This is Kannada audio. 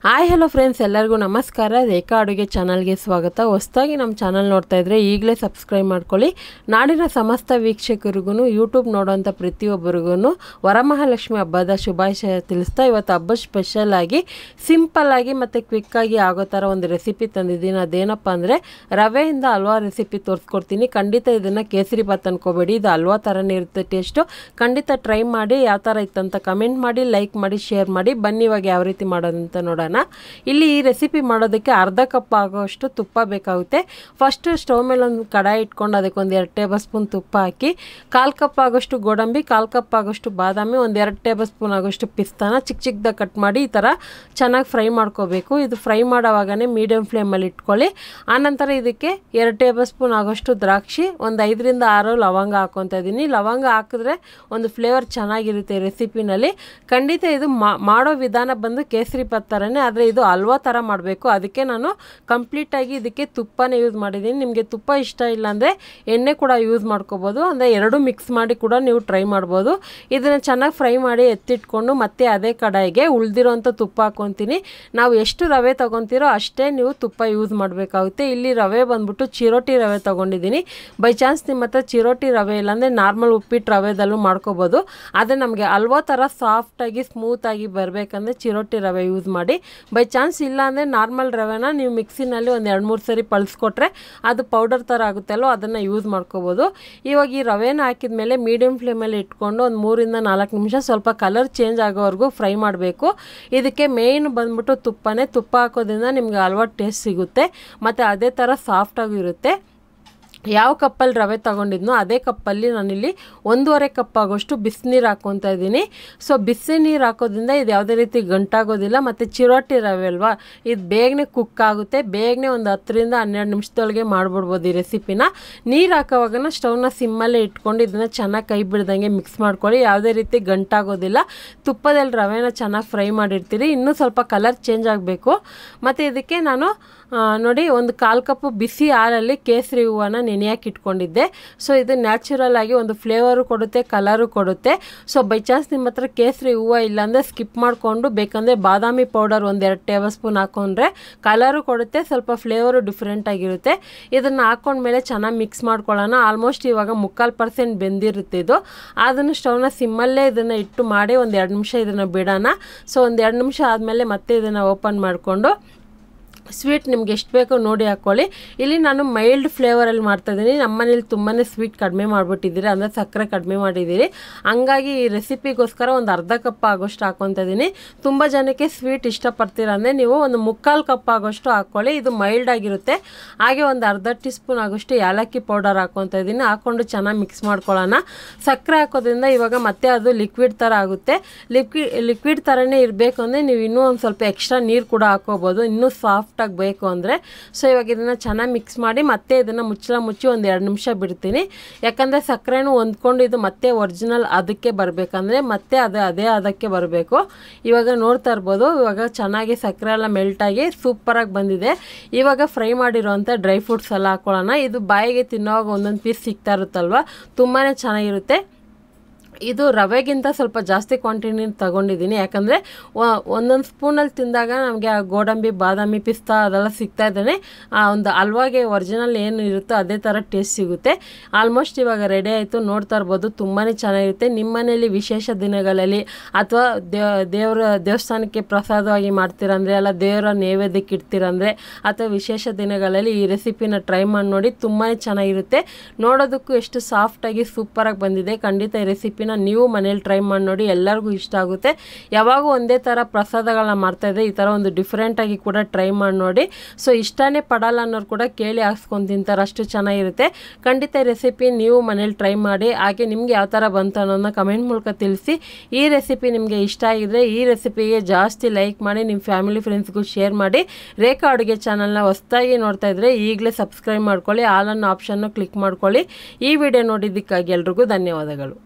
ಹಾಯ್ ಹಲೋ ಫ್ರೆಂಡ್ಸ್, ಎಲ್ಲರಿಗೂ ನಮಸ್ಕಾರ. ರೇಖಾ ಅಡುಗೆ ಚಾನಲ್ಗೆ ಸ್ವಾಗತ. ಹೊಸದಾಗಿ ನಮ್ಮ ಚಾನಲ್ ನೋಡ್ತಾ ಇದ್ದರೆ ಈಗಲೇ ಸಬ್ಸ್ಕ್ರೈಬ್ ಮಾಡ್ಕೊಳ್ಳಿ. ನಾಡಿನ ಸಮಸ್ತ ವೀಕ್ಷಕರಿಗೂ, ಯೂಟ್ಯೂಬ್ ನೋಡೋಂಥ ಪ್ರತಿಯೊಬ್ಬರಿಗೂ ವರಮಹಾಲಕ್ಷ್ಮಿ ಹಬ್ಬದ ಶುಭಾಶಯ ತಿಳಿಸ್ತಾ, ಇವತ್ತು ಹಬ್ಬ ಸ್ಪೆಷಲ್ ಆಗಿ ಸಿಂಪಲ್ಲಾಗಿ ಮತ್ತು ಕ್ವಿಕ್ಕಾಗಿ ಆಗೋ ಥರ ಒಂದು ರೆಸಿಪಿ ತಂದಿದ್ದೀನಿ. ಅದೇನಪ್ಪ ಅಂದರೆ ರವೆಯಿಂದ ಹಲ್ವಾ ರೆಸಿಪಿ ತೋರಿಸ್ಕೊಡ್ತೀನಿ. ಖಂಡಿತ ಇದನ್ನು ಕೇಸರಿ ಬಾತ್ ಅನ್ಕೋಬೇಡಿ, ಇದು ಹಲ್ವಾ ಥರನೇ ಇರುತ್ತೆ ಟೇಸ್ಟು. ಖಂಡಿತ ಟ್ರೈ ಮಾಡಿ, ಯಾವ ಥರ ಇತ್ತಂತ ಕಮೆಂಟ್ ಮಾಡಿ, ಲೈಕ್ ಮಾಡಿ, ಶೇರ್ ಮಾಡಿ. ಬನ್ನಿ ಇವಾಗ ಯಾವ ರೀತಿ ಮಾಡೋದಂತ ನೋಡೋಣ. ಇಲ್ಲಿ ಈ ರೆಸಿಪಿ ಮಾಡೋದಕ್ಕೆ ಅರ್ಧ ಕಪ್ ಆಗೋಷ್ಟು ತುಪ್ಪ ಬೇಕಾಗುತ್ತೆ. ಫಸ್ಟ್ ಸ್ಟವ್ ಮೇಲೆ ಒಂದು ಕಡಾಯಿ ಇಟ್ಕೊಂಡು ಅದಕ್ಕೆ ಒಂದು 2 ಟೇಬಲ್ ಸ್ಪೂನ್ ತುಪ್ಪ ಹಾಕಿ, 1/4 ಕಪ್ ಆಗೋಷ್ಟು ಗೋಡಂಬಿ, 1/4 ಕಪ್ ಆಗೋಷ್ಟು ಬಾದಾಮಿ, ಒಂದು 2 ಟೇಬಲ್ ಸ್ಪೂನ್ ಆಗೋಷ್ಟು ಪಿಸ್ತಾನ ಚಿಕ್ಕದಾಗಿ ಕಟ್ ಮಾಡಿ ಈ ಥರ ಚೆನ್ನಾಗಿ ಫ್ರೈ ಮಾಡ್ಕೋಬೇಕು. ಇದು ಫ್ರೈ ಮಾಡೋವಾಗನೇ ಮೀಡಿಯಮ್ ಫ್ಲೇಮಲ್ಲಿ ಇಟ್ಕೊಳ್ಳಿ. ಆನಂತರ ಇದಕ್ಕೆ 2 ಟೇಬಲ್ ಸ್ಪೂನ್ ಆಗೋಷ್ಟು ದ್ರಾಕ್ಷಿ, ಒಂದು 5 ರಿಂದ 6 ಲವಂಗ ಹಾಕ್ಕೊತಾ ಇದ್ದೀನಿ. ಲವಂಗ ಹಾಕಿದ್ರೆ ಒಂದು ಫ್ಲೇವರ್ ಚೆನ್ನಾಗಿರುತ್ತೆ ರೆಸಿಪಿನಲ್ಲಿ. ಖಂಡಿತ ಇದು ಮಾಡೋ ವಿಧಾನ ಬಂದು ಕೇಸರಿ ಬಾತ್ ಥರನೇ, ಆದರೆ ಇದು ಹಲ್ವಾ ಥರ ಮಾಡಬೇಕು. ಅದಕ್ಕೆ ನಾನು ಕಂಪ್ಲೀಟಾಗಿ ಇದಕ್ಕೆ ತುಪ್ಪನೇ ಯೂಸ್ ಮಾಡಿದ್ದೀನಿ. ನಿಮಗೆ ತುಪ್ಪ ಇಷ್ಟ ಇಲ್ಲ ಅಂದರೆ ಎಣ್ಣೆ ಕೂಡ ಯೂಸ್ ಮಾಡ್ಕೋಬೋದು, ಅಂದರೆ ಎರಡೂ ಮಿಕ್ಸ್ ಮಾಡಿ ಕೂಡ ನೀವು ಟ್ರೈ ಮಾಡ್ಬೋದು. ಇದನ್ನು ಚೆನ್ನಾಗಿ ಫ್ರೈ ಮಾಡಿ ಎತ್ತಿಟ್ಕೊಂಡು ಮತ್ತೆ ಅದೇ ಕಡಾಯಿಗೆ ಉಳಿದಿರೋಂಥ ತುಪ್ಪ ಹಾಕ್ಕೊತೀನಿ. ನಾವು ಎಷ್ಟು ರವೆ ತೊಗೊತೀರೋ ಅಷ್ಟೇ ನೀವು ತುಪ್ಪ ಯೂಸ್ ಮಾಡಬೇಕಾಗುತ್ತೆ. ಇಲ್ಲಿ ರವೆ ಬಂದ್ಬಿಟ್ಟು ಚಿರೋಟಿ ರವೆ ತೊಗೊಂಡಿದ್ದೀನಿ. ಬೈ ಚಾನ್ಸ್ ನಿಮ್ಮ ಹತ್ರ ಚಿರೋಟಿ ರವೆ ಇಲ್ಲಾಂದರೆ ನಾರ್ಮಲ್ ಉಪ್ಪಿಟ್ಟು ರವೆದಲ್ಲೂ ಮಾಡ್ಕೋಬೋದು. ಆದರೆ ನಮಗೆ ಹಲ್ವಾ ಥರ ಸಾಫ್ಟಾಗಿ ಸ್ಮೂತಾಗಿ ಬರಬೇಕಂದ್ರೆ ಚಿರೋಟಿ ರವೆ ಯೂಸ್ ಮಾಡಿ. ಬೈ ಚಾನ್ಸ್ ಇಲ್ಲ ಅಂದರೆ ನಾರ್ಮಲ್ ರವೆನ ನೀವು ಮಿಕ್ಸಿನಲ್ಲಿ ಒಂದು 2-3 ಸರಿ ಪಳಿಸ್ಕೊಟ್ರೆ ಅದು ಪೌಡರ್ ಥರ ಆಗುತ್ತಲ್ಲೋ, ಅದನ್ನು ಯೂಸ್ ಮಾಡ್ಕೋಬೋದು. ಇವಾಗ ಈ ರವೆನ ಹಾಕಿದ ಮೇಲೆ ಮೀಡಿಯಮ್ ಫ್ಲೇಮಲ್ಲಿ ಇಟ್ಕೊಂಡು ಒಂದು 3 ರಿಂದ 4 ನಿಮಿಷ ಸ್ವಲ್ಪ ಕಲರ್ ಚೇಂಜ್ ಆಗೋವರೆಗೂ ಫ್ರೈ ಮಾಡಬೇಕು. ಇದಕ್ಕೆ ಮೇಯ್ನ್ ಬಂದ್ಬಿಟ್ಟು ತುಪ್ಪನೇ. ತುಪ್ಪ ಹಾಕೋದ್ರಿಂದ ನಿಮ್ಗೆ ಹಲ್ವಾ ಟೇಸ್ಟ್ ಸಿಗುತ್ತೆ ಮತ್ತು ಅದೇ ಥರ ಸಾಫ್ಟಾಗೂ ಇರುತ್ತೆ. ಯಾವ ಕಪ್ಪಲ್ಲಿ ರವೆ ತೊಗೊಂಡಿದ್ನೋ ಅದೇ ಕಪ್ಪಲ್ಲಿ ನಾನಿಲ್ಲಿ 1.5 ಕಪ್ ಆಗೋಷ್ಟು ಬಿಸಿನೀರು ಹಾಕ್ಕೊತಾ ಇದ್ದೀನಿ. ಸೊ ಬಿಸಿ ನೀರು ಹಾಕೋದ್ರಿಂದ ಇದು ಯಾವುದೇ ರೀತಿ ಗಂಟಾಗೋದಿಲ್ಲ. ಮತ್ತು ಚಿರೋಟಿ ರವೆ ಅಲ್ವಾ, ಇದು ಬೇಗನೆ ಕುಕ್ ಆಗುತ್ತೆ. ಬೇಗನೆ ಒಂದು 10 ರಿಂದ 12 ನಿಮಿಷದೊಳಗೆ ಮಾಡ್ಬಿಡ್ಬೋದು ಈ ರೆಸಿಪಿನ. ನೀರು ಹಾಕೋವಾಗನ ಸ್ಟವ್ನ ಸಿಮ್ಮಲ್ಲೇ ಇಟ್ಕೊಂಡು ಇದನ್ನು ಚೆನ್ನಾಗಿ ಕೈ ಬಿಡ್ದಂಗೆ ಮಿಕ್ಸ್ ಮಾಡ್ಕೊಳ್ಳಿ. ಯಾವುದೇ ರೀತಿ ಗಂಟಾಗೋದಿಲ್ಲ. ತುಪ್ಪದಲ್ಲಿ ರವೆನ ಚೆನ್ನಾಗಿ ಫ್ರೈ ಮಾಡಿರ್ತೀರಿ. ಇನ್ನೂ ಸ್ವಲ್ಪ ಕಲರ್ ಚೇಂಜ್ ಆಗಬೇಕು. ಮತ್ತು ಇದಕ್ಕೆ ನಾನು ನೋಡಿ ಒಂದು 1/4 ಕಪ್ಪು ಬಿಸಿ ಹಾಲಲ್ಲಿ ಕೇಸರಿ ಹೂವನ್ನ ನೆನೆಯಾಕಿ ಇಟ್ಕೊಂಡಿದ್ದೆ. ಸೊ ಇದು ನ್ಯಾಚುರಲ್ ಆಗಿ ಒಂದು ಫ್ಲೇವರು ಕೊಡುತ್ತೆ, ಕಲರು ಕೊಡುತ್ತೆ. ಸೊ ಬೈ ಚಾನ್ಸ್ ನಿಮ್ಮ ಹತ್ರ ಕೇಸರಿ ಹೂವು ಇಲ್ಲಾಂದರೆ ಸ್ಕಿಪ್ ಮಾಡಿಕೊಂಡು ಬೇಕಂದರೆ ಬಾದಾಮಿ ಪೌಡರ್ ಒಂದು 2 ಟೇಬಲ್ ಸ್ಪೂನ್ ಹಾಕ್ಕೊಂಡ್ರೆ ಕಲರು ಕೊಡುತ್ತೆ, ಸ್ವಲ್ಪ ಫ್ಲೇವರು ಡಿಫ್ರೆಂಟ್ ಆಗಿರುತ್ತೆ. ಇದನ್ನು ಹಾಕ್ಕೊಂಡ್ಮೇಲೆ ಚೆನ್ನಾಗಿ ಮಿಕ್ಸ್ ಮಾಡ್ಕೊಳ್ಳೋಣ. ಆಲ್ಮೋಸ್ಟ್ ಇವಾಗ 3/4% ಬೆಂದಿರುತ್ತೆ ಇದು. ಅದನ್ನು ಸ್ಟವ್ನ ಸಿಮ್ಮಲ್ಲೇ ಇದನ್ನು ಇಟ್ಟು ಮಾಡಿ ಒಂದು 2 ನಿಮಿಷ ಇದನ್ನು ಬಿಡೋಣ. ಸೊ ಒಂದು 2 ನಿಮಿಷ ಆದಮೇಲೆ ಮತ್ತೆ ಇದನ್ನು ಓಪನ್ ಮಾಡಿಕೊಂಡು ಸ್ವೀಟ್ ನಿಮ್ಗೆ ಎಷ್ಟು ಬೇಕೋ ನೋಡಿ ಹಾಕ್ಕೊಳ್ಳಿ. ಇಲ್ಲಿ ನಾನು ಮೈಲ್ಡ್ ಫ್ಲೇವರಲ್ಲಿ ಮಾಡ್ತಾಯಿದ್ದೀನಿ. ನಮ್ಮನೇಲಿ ತುಂಬಾ ಸ್ವೀಟ್ ಕಡಿಮೆ ಮಾಡಿಬಿಟ್ಟಿದ್ದೀರಿ, ಅಂದರೆ ಸಕ್ಕರೆ ಕಡಿಮೆ ಮಾಡಿದ್ದೀರಿ. ಹಂಗಾಗಿ ಈ ರೆಸಿಪಿಗೋಸ್ಕರ ಒಂದು ಅರ್ಧ ಕಪ್ ಆಗೋಷ್ಟು ಹಾಕ್ಕೊತಾ ಇದ್ದೀನಿ. ತುಂಬ ಜನಕ್ಕೆ ಸ್ವೀಟ್ ಇಷ್ಟಪಡ್ತೀರ ಅಂದರೆ ನೀವು ಒಂದು 3/4 ಕಪ್ ಆಗೋಷ್ಟು ಹಾಕ್ಕೊಳ್ಳಿ. ಇದು ಮೈಲ್ಡ್ ಆಗಿರುತ್ತೆ. ಹಾಗೆ ಒಂದು ಅರ್ಧ ಟೀ ಸ್ಪೂನ್ ಆಗೋಷ್ಟು ಏಲಕ್ಕಿ ಪೌಡರ್ ಹಾಕ್ಕೊತಾ ಇದ್ದೀನಿ. ಹಾಕ್ಕೊಂಡು ಚೆನ್ನಾಗಿ ಮಿಕ್ಸ್ ಮಾಡ್ಕೊಳ್ಳೋಣ. ಸಕ್ಕರೆ ಹಾಕೋದ್ರಿಂದ ಇವಾಗ ಮತ್ತೆ ಅದು ಲಿಕ್ವಿಡ್ ಥರ ಆಗುತ್ತೆ. ಲಿಕ್ವಿಡ್ ಥರನೇ ಇರಬೇಕು ಅಂದರೆ ನೀವು ಇನ್ನೂ ಒಂದು ಸ್ವಲ್ಪ ಎಕ್ಸ್ಟ್ರಾ ನೀರು ಕೂಡ ಹಾಕೋಬೋದು, ಇನ್ನೂ ಸಾಫ್ಟ್ ಬೇಕು ಅಂದರೆ. ಸೊ ಇವಾಗ ಇದನ್ನು ಚೆನ್ನಾಗಿ ಮಿಕ್ಸ್ ಮಾಡಿ ಮತ್ತೆ ಇದನ್ನು ಮುಚ್ಚಿ ಒಂದು 2 ನಿಮಿಷ ಬಿಡ್ತೀನಿ. ಯಾಕಂದರೆ ಸಕ್ಕರೆನೂ ಹೊಂದ್ಕೊಂಡು ಇದು ಮತ್ತೆ ಒರಿಜಿನಲ್ ಅದಕ್ಕೆ ಬರಬೇಕಂದ್ರೆ ಮತ್ತೆ ಅದೇ ಅದಕ್ಕೆ ಬರಬೇಕು. ಇವಾಗ ನೋಡ್ತಾ ಇರ್ಬೋದು, ಇವಾಗ ಚೆನ್ನಾಗಿ ಸಕ್ಕರೆ ಎಲ್ಲ ಮೆಲ್ಟಾಗಿ ಸೂಪರಾಗಿ ಬಂದಿದೆ. ಇವಾಗ ಫ್ರೈ ಮಾಡಿರೋಂಥ ಡ್ರೈ ಫ್ರೂಟ್ಸ್ ಎಲ್ಲ ಹಾಕ್ಕೊಳ್ಳೋಣ. ಇದು ಬಾಯಿಗೆ ತಿನ್ನೋವಾಗ ಒಂದೊಂದು ಪೀಸ್ ಸಿಗ್ತಾ ಇರುತ್ತಲ್ವ, ತುಂಬಾ ಚೆನ್ನಾಗಿರುತ್ತೆ. ಇದು ರವೆಗಿಂತ ಸ್ವಲ್ಪ ಜಾಸ್ತಿ ಕ್ವಾಂಟಿಟಿ ತೊಗೊಂಡಿದ್ದೀನಿ. ಯಾಕಂದರೆ ಒಂದೊಂದು ಸ್ಪೂನಲ್ಲಿ ತಿಂದಾಗ ನಮಗೆ ಗೋಡಂಬಿ, ಬಾದಾಮಿ, ಪಿಸ್ತಾ ಅದೆಲ್ಲ ಸಿಗ್ತಾ ಇದ್ದಾನೆ. ಒಂದು ಹಲ್ವಾಗೆ ಒರಿಜಿನಲ್ ಏನು ಇರುತ್ತೋ ಅದೇ ಥರ ಟೇಸ್ಟ್ ಸಿಗುತ್ತೆ. ಆಲ್ಮೋಸ್ಟ್ ಇವಾಗ ರೆಡಿ ಆಯಿತು, ನೋಡ್ತಾ ಇರ್ಬೋದು. ತುಂಬಾ ಚೆನ್ನಾಗಿರುತ್ತೆ. ನಿಮ್ಮ ಮನೇಲಿ ವಿಶೇಷ ದಿನಗಳಲ್ಲಿ ಅಥವಾ ದೇವಸ್ಥಾನಕ್ಕೆ ಪ್ರಸಾದವಾಗಿ ಮಾಡ್ತೀರಂದರೆ, ಅಲ್ಲ ದೇವರ ನೈವೇದ್ಯಕ್ಕೆ ಇಡ್ತೀರಂದರೆ, ಅಥವಾ ವಿಶೇಷ ದಿನಗಳಲ್ಲಿ ಈ ರೆಸಿಪಿನ ಟ್ರೈ ಮಾಡಿ ನೋಡಿ. ತುಂಬಾ ಚೆನ್ನಾಗಿರುತ್ತೆ. ನೋಡೋದಕ್ಕೂ ಎಷ್ಟು ಸಾಫ್ಟಾಗಿ ಸೂಪರಾಗಿ ಬಂದಿದೆ. ಖಂಡಿತ ಈ ರೆಸಿಪಿನ ನೀವು ಮನೇಲಿ ಟ್ರೈ ಮಾಡಿ ನೋಡಿ, ಎಲ್ಲರಿಗೂ ಇಷ್ಟ ಆಗುತ್ತೆ. ಯಾವಾಗೂ ಒಂದೇ ಥರ ಪ್ರಸಾದಗಳನ್ನ ಮಾಡ್ತಾಯಿದ್ದೆ, ಈ ಥರ ಒಂದು ಡಿಫ್ರೆಂಟಾಗಿ ಕೂಡ ಟ್ರೈ ಮಾಡಿ ನೋಡಿ. ಸೊ ಇಷ್ಟನೇ ಪಡಲ್ಲ ಅನ್ನೋರು ಕೂಡ ಕೇಳಿ ಹಾಕ್ಸ್ಕೊಂಡು ತಿಂತಾರೆ, ಅಷ್ಟು ಚೆನ್ನಾಗಿರುತ್ತೆ. ಖಂಡಿತ ಈ ರೆಸಿಪಿ ನೀವು ಮನೇಲಿ ಟ್ರೈ ಮಾಡಿ. ಹಾಗೆ ನಿಮ್ಗೆ ಯಾವ ಥರ ಬಂತು ಅನ್ನೋದನ್ನ ಕಮೆಂಟ್ ಮೂಲಕ ತಿಳಿಸಿ. ಈ ರೆಸಿಪಿ ನಿಮಗೆ ಇಷ್ಟ ಆಗಿದ್ರೆ ಈ ರೆಸಿಪಿಗೆ ಜಾಸ್ತಿ ಲೈಕ್ ಮಾಡಿ, ನಿಮ್ಮ ಫ್ಯಾಮಿಲಿ ಫ್ರೆಂಡ್ಸ್ಗೂ ಶೇರ್ ಮಾಡಿ. ರೇಖಾ ಅಡುಗೆ ಚಾನಲ್ನ ಹೊಸದಾಗಿ ನೋಡ್ತಾ ಇದ್ದರೆ ಈಗಲೇ ಸಬ್ಸ್ಕ್ರೈಬ್ ಮಾಡ್ಕೊಳ್ಳಿ, ಆಲ್ ಅನ್ನೋ ಆಪ್ಷನ್ನು ಕ್ಲಿಕ್ ಮಾಡ್ಕೊಳ್ಳಿ. ಈ ವಿಡಿಯೋ ನೋಡಿದ್ದಕ್ಕಾಗಿ ಎಲ್ರಿಗೂ ಧನ್ಯವಾದಗಳು.